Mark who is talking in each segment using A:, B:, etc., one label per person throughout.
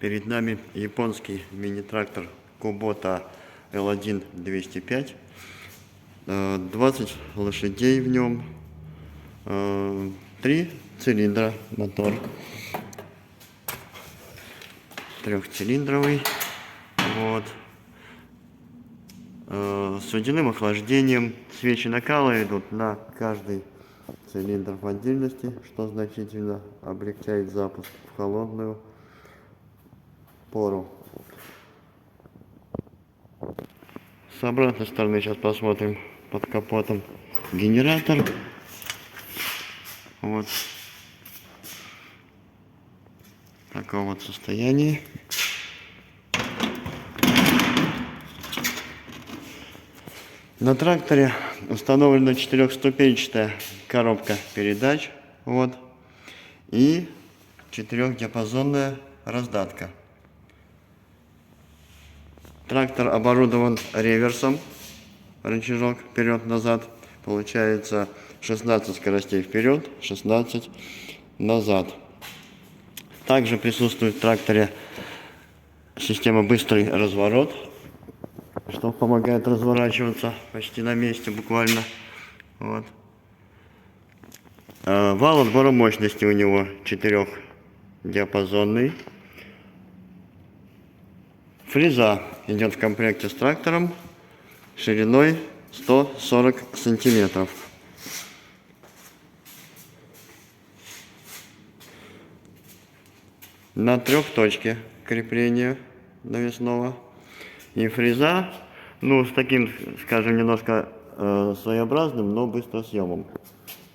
A: Перед нами японский мини-трактор Kubota L1 205. 20 лошадей в нем, 3 цилиндра мотор, трехцилиндровый, вот, с водяным охлаждением. Свечи накала идут на каждый цилиндр в отдельности, что значительно облегчает запуск в холодную пору. С обратной стороны сейчас посмотрим под капотом генератор. Вот в таком вот состоянии. На тракторе установлена 4-ступенчатая коробка передач, вот, и 4-диапазонная раздатка. Трактор оборудован реверсом, рычажок вперед-назад, получается 16 скоростей вперед, 16 назад. Также присутствует в тракторе система быстрый разворот, что помогает разворачиваться почти на месте буквально. Вот. Вал отбора мощности у него 4-диапазонный. Фреза идет в комплекте с трактором шириной 140 сантиметров. На 3 точке крепления навесного. И фреза, ну, с таким, скажем, немножко своеобразным, но быстросъемом.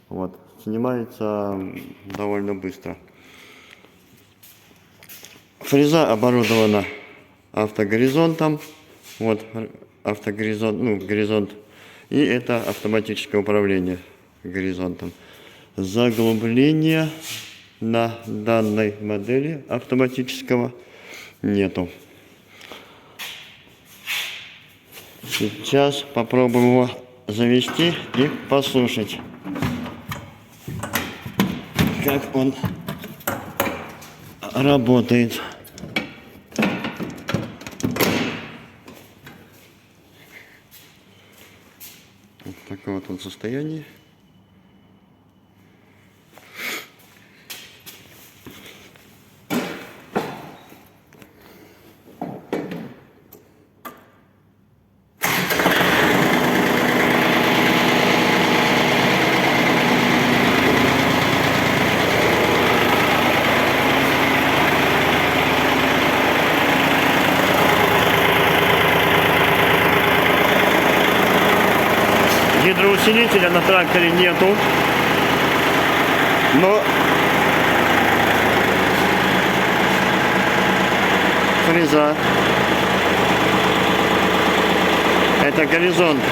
A: Вот, снимается довольно быстро. Фреза оборудована автогоризонтом. Вот автогоризонт, ну, горизонт. И это автоматическое управление горизонтом. Заглубления на данной модели автоматического нету. Сейчас попробуем его завести и послушать, как он работает. Вот в таком вот он состоянии. Гидроусилителя на тракторе нету, но фреза, это горизонт